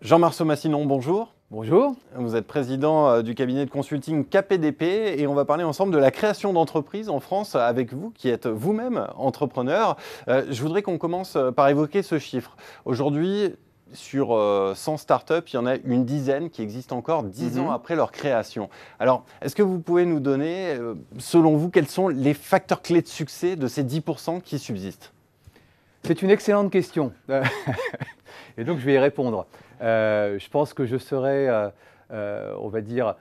Jean-Marceau Massinon, bonjour. Bonjour. Vous êtes président du cabinet de consulting KPDP et on va parler ensemble de la création d'entreprises en France avec vous qui êtes vous-même entrepreneur. Je voudrais qu'on commence par évoquer ce chiffre. Aujourd'hui, sur 100 startups, il y en a une dizaine qui existent encore 10 ans après leur création. Alors, est-ce que vous pouvez nous donner, selon vous, quels sont les facteurs clés de succès de ces 10% qui subsistent? C'est une excellente question. Et donc, je vais y répondre. Je pense que je serai, on va dire,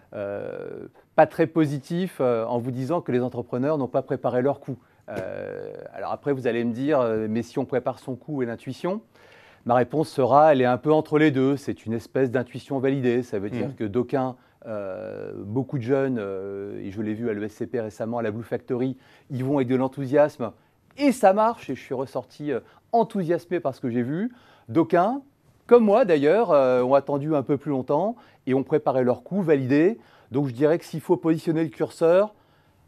pas très positif en vous disant que les entrepreneurs n'ont pas préparé leur coup. Alors après, vous allez me dire, mais si on prépare son coup et l'intuition, ma réponse sera, elle est un peu entre les deux. C'est une espèce d'intuition validée. Ça veut dire que d'aucuns, beaucoup de jeunes, et je l'ai vu à l'ESCP récemment, à la Blue Factory, ils vont avec de l'enthousiasme et ça marche. Et je suis ressorti enthousiasmé par ce que j'ai vu. D'aucuns, comme moi d'ailleurs, ont attendu un peu plus longtemps et ont préparé leur coup, validé. Donc je dirais que s'il faut positionner le curseur,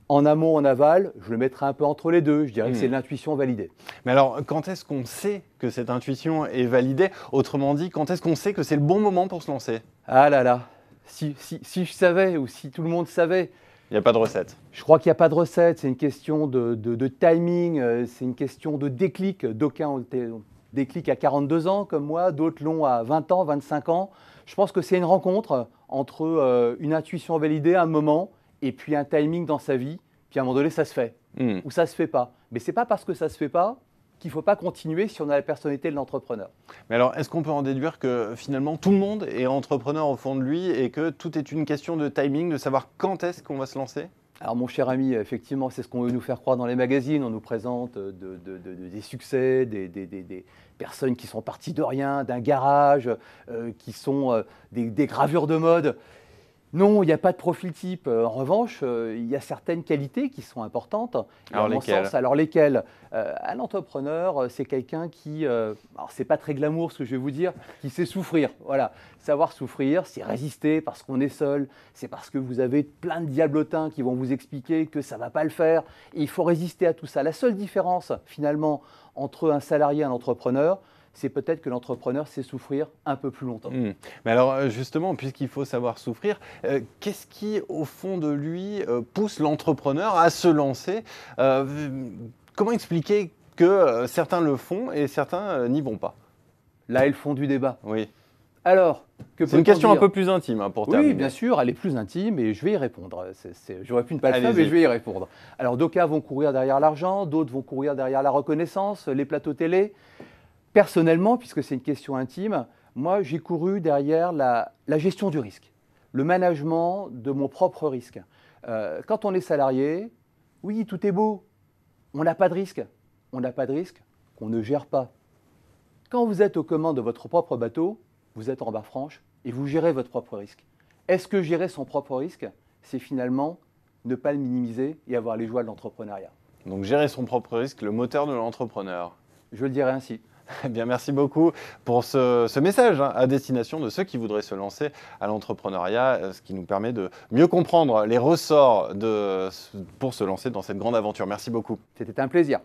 en amont, en aval, je le mettrai un peu entre les deux. Je dirais que c'est l'intuition validée. Mais alors, quand est-ce qu'on sait que cette intuition est validée? Autrement dit, quand est-ce qu'on sait que c'est le bon moment pour se lancer? Ah là là, si je savais ou si tout le monde savait. Il n'y a pas de recette. Je crois qu'il n'y a pas de recette. C'est une question de timing, c'est une question de déclic. D'aucuns ont été déclic à 42 ans comme moi, d'autres l'ont à 20 ans, 25 ans. Je pense que c'est une rencontre entre une intuition validée à un moment et puis un timing dans sa vie. Puis à un moment donné, ça se fait ou ça ne se fait pas. Mais ce n'est pas parce que ça ne se fait pas qu'il ne faut pas continuer si on a la personnalité de l'entrepreneur. Mais alors, est-ce qu'on peut en déduire que finalement tout le monde est entrepreneur au fond de lui et que tout est une question de timing, de savoir quand est-ce qu'on va se lancer? Alors mon cher ami, effectivement, c'est ce qu'on veut nous faire croire dans les magazines. On nous présente des succès, des personnes qui sont parties de rien, d'un garage, qui sont des gravures de mode. Non, il n'y a pas de profil type. En revanche, il y a certaines qualités qui sont importantes. Alors lesquelles? Alors lesquelles? Un entrepreneur, c'est quelqu'un qui, alors c'est pas très glamour ce que je vais vous dire, qui sait souffrir. Voilà, savoir souffrir, c'est résister parce qu'on est seul, c'est parce que vous avez plein de diablotins qui vont vous expliquer que ça ne va pas le faire. Et il faut résister à tout ça. La seule différence finalement entre un salarié et un entrepreneur, c'est peut-être que l'entrepreneur sait souffrir un peu plus longtemps. Mais alors justement, puisqu'il faut savoir souffrir, qu'est-ce qui, au fond de lui, pousse l'entrepreneur à se lancer? Comment expliquer que certains le font et certains n'y vont pas? Là est le fond du débat. Oui. Alors, c'est une question un peu plus intime pour terminer. Oui, bien sûr, elle est plus intime et je vais y répondre. J'aurais pu ne pas le faire, Allez-y. mais je vais y répondre. Alors, d'aucuns vont courir derrière l'argent, d'autres vont courir derrière la reconnaissance, les plateaux télé. Personnellement, puisque c'est une question intime, moi j'ai couru derrière la gestion du risque, le management de mon propre risque. Quand on est salarié, oui, tout est beau, on n'a pas de risque. On n'a pas de risque qu'on ne gère pas. Quand vous êtes aux commandes de votre propre bateau, vous êtes en barre franche et vous gérez votre propre risque. Est-ce que gérer son propre risque, c'est finalement ne pas le minimiser et avoir les joies de l'entrepreneuriat? Donc gérer son propre risque, le moteur de l'entrepreneur. Je le dirais ainsi. Eh bien, merci beaucoup pour ce message à destination de ceux qui voudraient se lancer à l'entrepreneuriat, ce qui nous permet de mieux comprendre les ressorts pour se lancer dans cette grande aventure. Merci beaucoup. C'était un plaisir.